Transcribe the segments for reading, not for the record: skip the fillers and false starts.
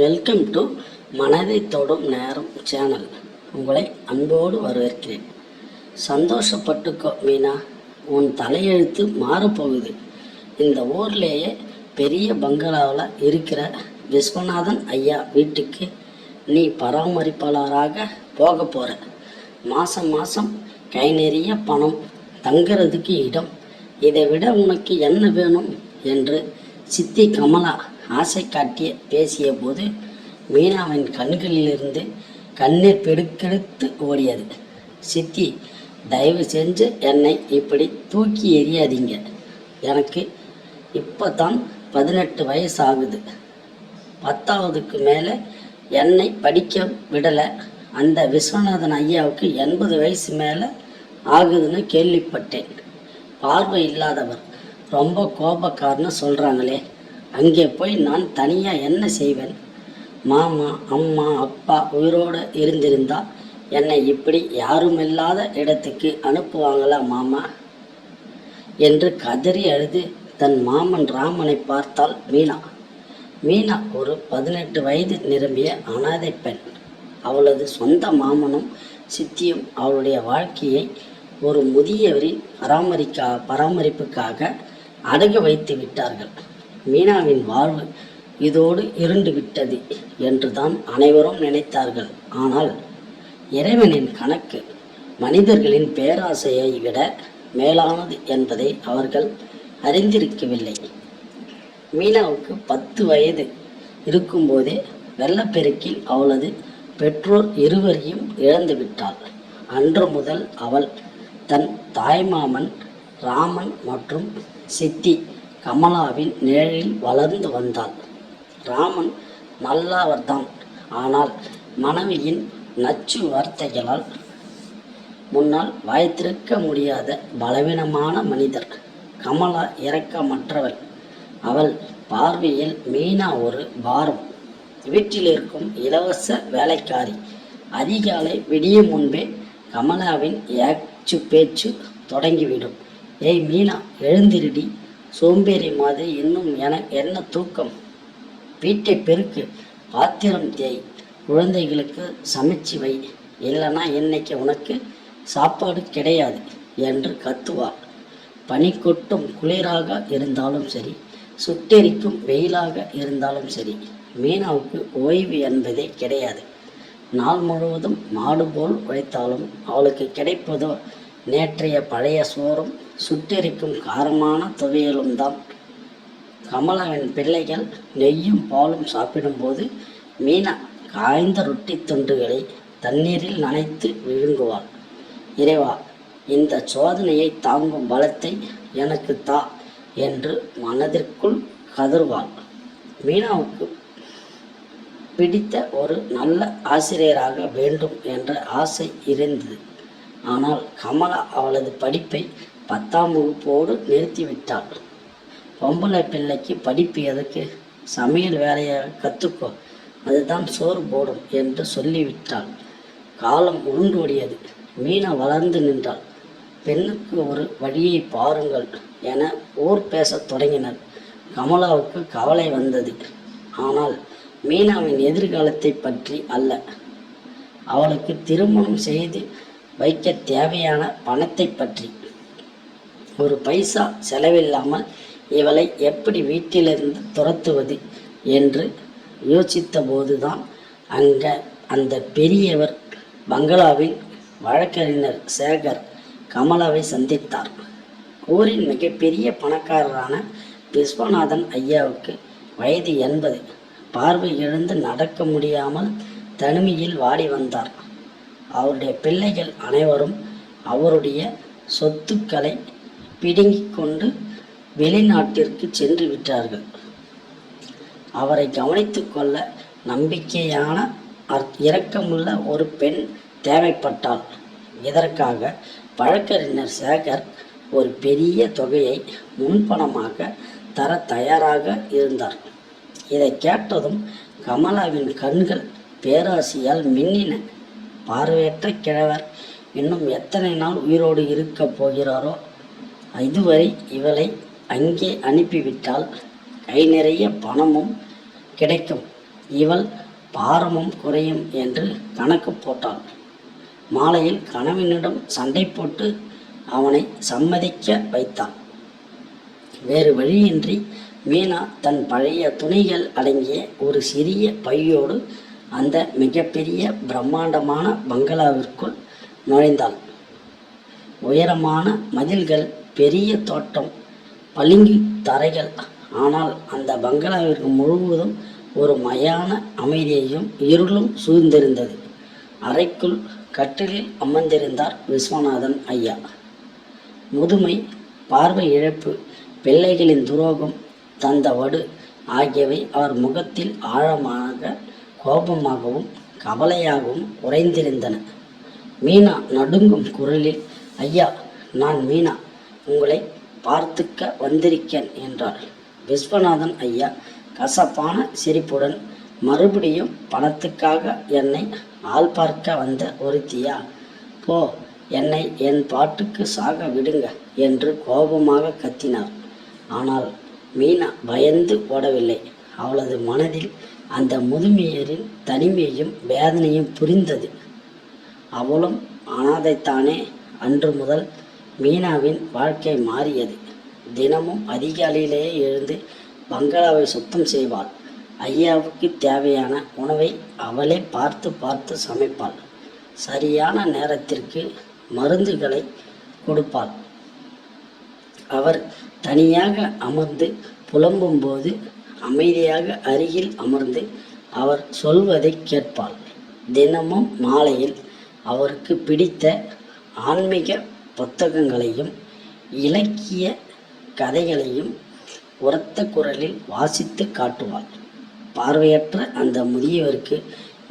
Welcome to மனதை தொடும் நேரம் சேனல். உங்களை அன்போடு வரவேற்கிறேன். சந்தோஷப்பட்டுக்கோ மீனா, உன் தலையெழுத்து மாறப்போகுது. இந்த ஊர்லேயே பெரிய பங்களாவில் இருக்கிற விஸ்வநாதன் ஐயா வீட்டுக்கு நீ பராமரிப்பாளராக போக போகிற. மாதம் மாதம் கை நிறைய பணம், தங்கிறதுக்கு இடம், இதை விட உனக்கு என்ன வேணும் என்று சித்தி கமலா ஆசை காட்டிய பேசிய போது மீனாவின் கண்களிலிருந்து கண்ணீர் பெருக்கெடுத்து ஓடியது. சித்தி, தயவு செஞ்சு என்னை இப்படி தூக்கி எறியாதீங்க. எனக்கு இப்போ தான் 18 வயசு ஆகுது. 10ஆவதுக்கு மேலே என்னை படிக்க விடலை. அந்த விஸ்வநாதன் ஐயாவுக்கு 80 வயசு மேலே ஆகுதுன்னு கேள்விப்பட்டேன். பார்வை இல்லாதவர், ரொம்ப கோபக்காரன்னு சொல்கிறாங்களே, அங்கே போய் நான் தனியாக என்ன செய்வேன்? மாமா, அம்மா, அப்பா உயிரோடு இருந்திருந்தா என்னை இப்படி யாருமில்லாத இடத்துக்கு அனுப்புவாங்களா மாமா என்று கதறி அழுது தன் மாமன் ராமனை பார்த்தாள் மீனா. மீனா ஒரு 18 வயது நிரம்பிய அனாதை பெண். அவளது சொந்த மாமனும் சித்தியும் அவளுடைய வாழ்க்கையை ஒரு முதியவரின் பராமரிப்புக்காக அடகு வைத்து விட்டார்கள். மீனாவின் வாழ்வு இதோடு இருண்டு விட்டது என்றுதான் அனைவரும் நினைத்தார்கள். ஆனால் இறைவனின் கணக்கு மனிதர்களின் பேராசையை விட மேலானது என்பதை அவர்கள் அறிந்திருக்கவில்லை. மீனாவுக்கு 10 வயது இருக்கும்போதே வெள்ளப்பெருக்கில் அவளது பெற்றோர் இருவரையும் இழந்து விட்டாள். அன்று முதல் அவள் தன் தாய்மாமன் ராமன் மற்றும் சித்தி கமலாவின் நிழலில் வளர்ந்து வந்தாள். ராமன் நல்லவர்தான், ஆனால் மனைவியின் நச்சு வார்த்தைகளால் முன்னால் வாய்த்திருக்க முடியாத பலவீனமான மனிதர். கமலா இரக்கமற்றவள். அவள் பார்வையில் மீனா ஒரு பாரம். வீட்டில் இருக்கும் இலவச வேலைக்காரி. அதிகாலை விடிய முன்பே கமலாவின் ஏச்சு பேச்சு தொடங்கிவிடும். ஏய் மீனா, எழுந்திருடி, சோம்பேறி மாதிரி இன்னும் என்ன தூக்கம்? வீட்டை பெருக்கு, பாத்திரம் தேய், குழந்தைகளுக்கு சமைச்சு வை, இல்லைன்னா இன்னைக்கு உனக்கு சாப்பாடு கிடையாது என்று கத்துவாள். பனி கொட்டும் குளிராக இருந்தாலும் சரி, சுட்டெரிக்கும் வெயிலாக இருந்தாலும் சரி, மீனாவுக்கு ஓய்வு என்பதே கிடையாது. நாள் முழுவதும் மாடு போல் உழைத்தாலும் அவளுக்கு கிடைப்பதோ நேற்றைய பழைய சோறும் சுட்டெரிக்கும் காரமான துவையலும் தான். கமலாவின் பிள்ளைகள் நெய்யும் பாலும் சாப்பிடும்போது மீனா காய்ந்த ரொட்டி துண்டுகளை தண்ணீரில் நனைத்து விழுங்குவாள். இறைவா, இந்த சோதனையை தாங்கும் பலத்தை எனக்கு தா என்று மனதிற்குள் கதறுவாள். மீனாவுக்கு பிடித்த ஒரு நல்ல ஆசிரியராக வேண்டும் என்ற ஆசை இருந்தது. ஆனால் கமலா அவளது படிப்பை 10ஆம் வகுப்போடு நிறுத்திவிட்டாள். பொம்பளை பிள்ளைக்கு படிப்பு எதுக்கு? சமையல் வேலையை கற்றுக்கோ, அதுதான் சோறு போடும் என்று சொல்லிவிட்டாள். காலம் உருண்டோடியது. மீனா வளர்ந்து நின்றாள். பெண்ணுக்கு ஒரு வழியை பாருங்கள் என ஊர் பேசத் தொடங்கினர். கமலாவுக்கு கவலை வந்தது. ஆனால் மீனாவின் எதிர்காலத்தை பற்றி அல்ல. அவளுக்கு திருமணம் செய்து வைக்க தேவையான பணத்தை பற்றி. ஒரு பைசா செலவில்லாமல் இவளை எப்படி வீட்டிலிருந்து துரத்துவது என்று யோசித்த போதுதான் அந்த பெரியவர் பங்களாவில் வழக்கறிஞர் சேகர் கமலாவை சந்தித்தார். ஊரின் மிகப்பெரிய பணக்காரரான விஸ்வநாதன் ஐயாவுக்கு வயது 80. பார்வை இழந்து நடக்க முடியாமல் தனிமையில் வாடி வந்தார். அவருடைய பிள்ளைகள் அனைவரும் அவருடைய சொத்துக்களை பிடுங்கிக் கொண்டு வெளிநாட்டிற்கு சென்று விட்டார்கள். அவரை கவனித்து கொள்ள நம்பிக்கையான இரக்கமுள்ள ஒரு பெண் தேவைப்பட்டாள். இதற்காக வழக்கறிஞர் சேகர் ஒரு பெரிய தொகையை முன்பணமாக தர தயாராக இருந்தார். இதை கேட்டதும் கமலாவின் கண்கள் பேராசையால் மின்னின. பார்வையற்ற கிழவர் இன்னும் எத்தனை நாள் உயிரோடு இருக்கப் போகிறாரோ? இதுவரை இவளை அங்கே அனுப்பிவிட்டால் கை நிறைய பணமும் கிடைக்கும். இவள் பாரமும் குறையும் என்று கணக்கு போட்டாள். மாலையில் கணவனிடம் சண்டை போட்டு அவனை சம்மதிக்க வைத்தாள். வேறு வழியின்றி மீனா தன் பழைய துணிகள் அடங்கிய ஒரு சிறிய பையோடு அந்த மிகப்பெரிய பிரம்மாண்டமான பங்களாவிற்குள் நுழைந்தாள். உயரமான மதில்கள், பெரிய தோட்டம், பளிங்கு தரைகள். ஆனால் அந்த பங்களாவிற்கு முழுவதும் ஒரு மயான அமைதியையும் இருளும் சூழ்ந்திருந்தது. அறைக்குள் கட்டிலில் அமர்ந்திருந்தார் விஸ்வநாதன் ஐயா. முதுமை, பார்வை இழப்பு, பிள்ளைகளின் துரோகம் தந்த வடு ஆகியவை அவர் முகத்தில் ஆழமாக கோபமாகவும் கவலையாகவும் உறைந்திருந்தன. மீனா நடுங்கும் குரலில், ஐயா, நான் மீனா, உங்களை பார்த்துக்க வந்திருக்கேன் என்றார். விஸ்வநாதன் ஐயா கசப்பான சிரிப்புடன், மறுபடியும் பணத்துக்காக என்னை ஆள் பார்க்க வந்த ஒருத்தியா? போ, என்னை என் பாட்டுக்கு சாக விடுங்க என்று கோபமாக கத்தினார். ஆனால் மீனா பயந்து ஓடவில்லை. அவளது மனதில் அந்த முதுமையரின் தனிமையும் வேதனையும் புரிந்தது. அவளும் அனாதைத்தானே. அன்று முதல் மீனாவின் வாழ்க்கை மாறியது. தினமும் அதிகாலையிலேயே எழுந்து பங்களாவை சுத்தம் செய்வாள். ஐயாவுக்கு தேவையான உணவை அவளே பார்த்து பார்த்து சமைப்பாள். சரியான நேரத்திற்கு மருந்துகளை கொடுப்பாள். அவர் தனியாக அமர்ந்து புலம்பும்போது அமைதியாக அருகில் அமர்ந்து அவர் சொல்வதை கேட்பாள். தினமும் மாலையில் அவருக்கு பிடித்த ஆன்மீக புத்தகங்களையும் இலக்கிய கதைகளையும் உரத்த குரலில் வாசித்து காட்டுவாள். பார்வையற்ற அந்த முதியவருக்கு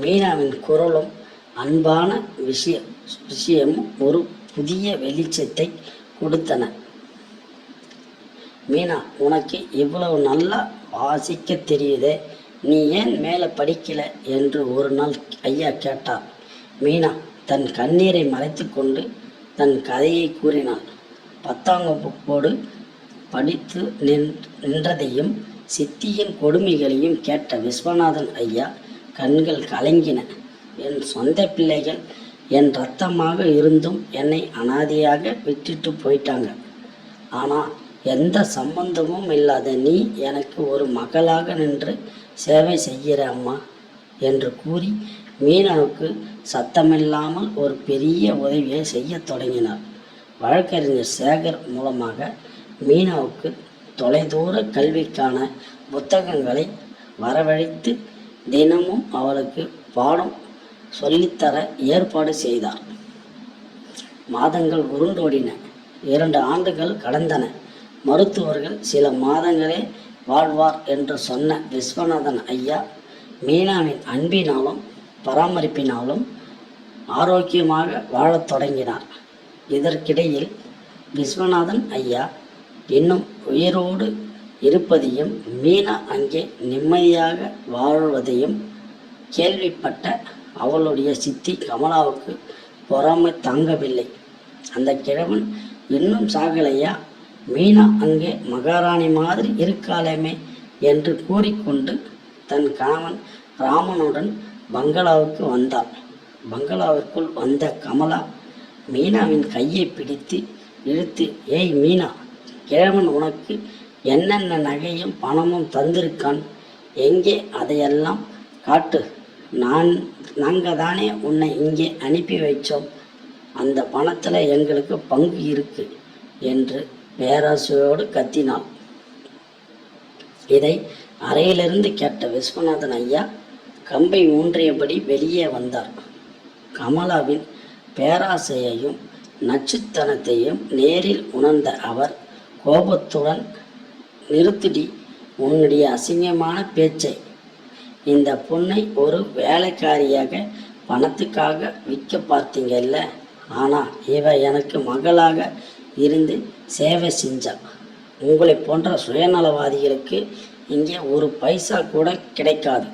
மீனாவின் குரலும் அன்பான விஷயமும் ஒரு புதிய வெளிச்சத்தை கொடுத்தன. மீனா, உனக்கு இவ்வளவு நல்லா வாசிக்க தெரியுதே, நீ ஏன் மேலே படிக்கல என்று ஒரு நாள் ஐயா கேட்டார். மீனா தன் கண்ணீரை மறைத்து கொண்டு தன் கதையை கூறினாள். 10ஆம் வகுப்போடு படித்து நின்றதையும் சித்தியின் கொடுமைகளையும் கேட்ட விஸ்வநாதன் ஐயா கண்கள் கலங்கின. என் சொந்த பிள்ளைகள் என் இரத்தமாக இருந்தும் என்னை அனாதையாக விட்டுட்டு போயிட்டாங்க. ஆனால் எந்த சம்பந்தமும் இல்லாத நீ எனக்கு ஒரு மகளாக நின்று சேவை செய்கிற அம்மா என்று கூறி மீனாவுக்கு சத்தமில்லாமல் ஒரு பெரிய உதவியை செய்ய தொடங்கினார். வழக்கறிஞர் சேகர் மூலமாக மீனாவுக்கு தொலைதூர கல்விக்கான புத்தகங்களை வரவழைத்து தினமும் அவளுக்கு பாடம் சொல்லித்தர ஏற்பாடு செய்தார். மாதங்கள் உருண்டோடின. 2 ஆண்டுகள் கடந்தன. மருத்துவர்கள் சில மாதங்களே வாழ்வார் என்று சொன்ன விஸ்வநாதன் ஐயா மீனாவின் அன்பினாலும் பராமரிப்பினாலும் ஆரோக்கியமாக வாழத் தொடங்கினார். இதற்கிடையில் விஸ்வநாதன் ஐயா இன்னும் உயிரோடு இருப்பதையும் மீனா அங்கே நிம்மதியாக வாழ்வதையும் கேள்விப்பட்ட அவளுடைய சித்தி கமலாவுக்கு பொறாமை தாங்கவில்லை. அந்த கிழவன் இன்னும் சாகலையா, மீனா அங்கே மகாராணி மாதிரி இருக்காளேமே என்று கூறிக்கொண்டு தன் கணவன் ராமனுடன் பங்களாவுக்கு வந்தாள். பங்களாவிற்குள் வந்த கமலா மீனாவின் கையை பிடித்து இழுத்து, ஏய் மீனா, கிழவன் உனக்கு என்னென்ன நகையும் பணமும் தந்திருக்கான், எங்கே அதையெல்லாம் காட்டு, நாங்கள் தானே உன்னை இங்கே அனுப்பி வைச்சோம், அந்த பணத்தில் எங்களுக்கு பங்கு இருக்கு என்று பேராசையோடு கத்தினாள். இதை அறையிலிருந்து கேட்ட விஸ்வநாதன் ஐயா கம்பை ஊன்றியபடி வெளியே வந்தார். கமலாவின் பேராசையையும் நச்சுத்தனத்தையும் நேரில் உணர்ந்த அவர் கோபத்துடன், நிறுத்திடி உன்னுடைய அசிங்கமான பேச்சை, இந்த பொண்ணை ஒரு வேலைக்காரியாக பணத்துக்காக விற்க பார்த்தீங்கல்ல, ஆனால் இவ எனக்கு மகளாக இருந்து சேவை செஞ்சா. உங்களை போன்ற சுயநலவாதிகளுக்கு இங்கே ஒரு பைசா கூட கிடைக்காது,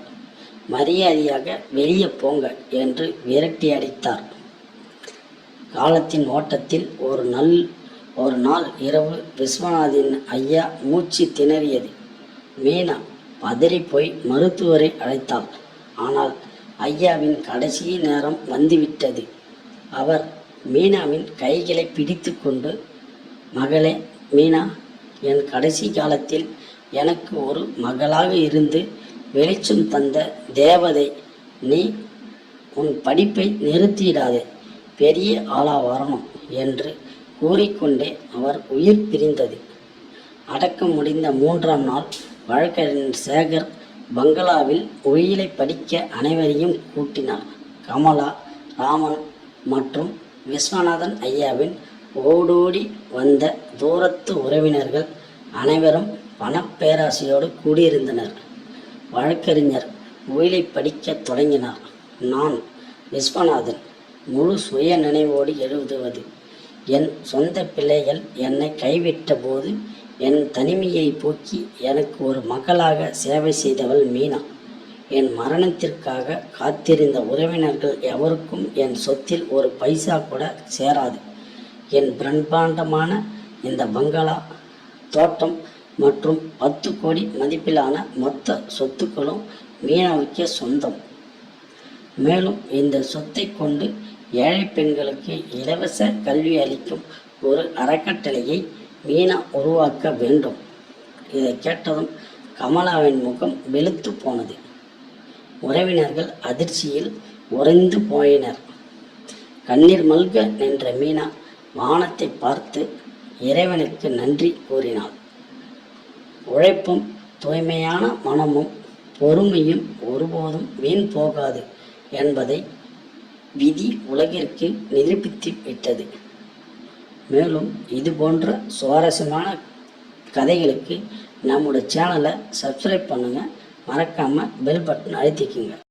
மரியாதையாக வெளியே போங்க என்று விரட்டி அடித்தார். காலத்தின் ஓட்டத்தில் ஒரு நாள் இரவு விஸ்வநாதன் ஐயா மூச்சு திணறியது. மீனா பதறி போய் மருத்துவரை அழைத்தாள். ஆனால் ஐயாவின் கடைசி நேரம் வந்துவிட்டது. அவர் மீனாவின் கைகளை பிடித்து கொண்டு, மகளே மீனா, என் கடைசி காலத்தில் எனக்கு ஒரு மகளாக இருந்து வெளிச்சம் தந்த தேவதை நீ, உன் படிப்பை நிறுத்திடாதே, பெரிய ஆளா வரணும் என்று கூறிக்கொண்டே அவர் உயிர் பிரிந்தது. அடக்கம் முடிந்த 3ஆம் நாள் வழக்கறிஞர் சேகர் பங்களாவில் உயிலை படிக்க அனைவரையும் கூட்டினார். கமலா, ராமன் மற்றும் விஸ்வநாதன் ஐயாவின் ஓடோடி வந்த தூரத்து உறவினர்கள் அனைவரும் பணப்பேராசையோடு கூடியிருந்தனர். வழக்கறிஞர் உயிலை படிக்க தொடங்கினார். நான் விஸ்வநாதன், முழு சுய நினைவோடு எழுதுவது. என் சொந்த பிள்ளைகள் என்னை கைவிட்ட போது என் தனிமையை போக்கி எனக்கு ஒரு மகளாக சேவை செய்தவள் மீனா. என் மரணத்திற்காக காத்திருந்த உறவினர்கள் எவருக்கும் என் சொத்தில் ஒரு பைசா கூட சேராது. என் பிரம்மாண்டமான இந்த பங்களா, தோட்டம் மற்றும் 10 கோடி மதிப்பிலான மொத்த சொத்துக்களும் மீனாவுக்கே சொந்தம். மேலும் இந்த சொத்தை கொண்டு ஏழை பெண்களுக்கு இலவச கல்வி அளிக்கும் ஒரு அறக்கட்டளையை மீனா உருவாக்க வேண்டும். இதை கேட்டதும் கமலாவின் முகம் வெளுத்து போனது. உறவினர்கள் அதிர்ச்சியில் உறைந்து போயினர். கண்ணீர் மல்க நின்ற மீனா வானத்தை பார்த்து இறைவனுக்கு நன்றி கூறினாள். உழைப்பும் தூய்மையான மனமும் பொறுமையும் ஒருபோதும் வீண் போகாது என்பதை விதி உலகிற்கு நிரூபித்து விட்டது. மேலும் இது போன்ற சுவாரஸ்யமான கதைகளுக்கு நம்முடைய சேனலை சப்ஸ்கிரைப் பண்ணுங்கள். மறக்காமல் பெல் பட்டன் அழுத்திக்குங்க.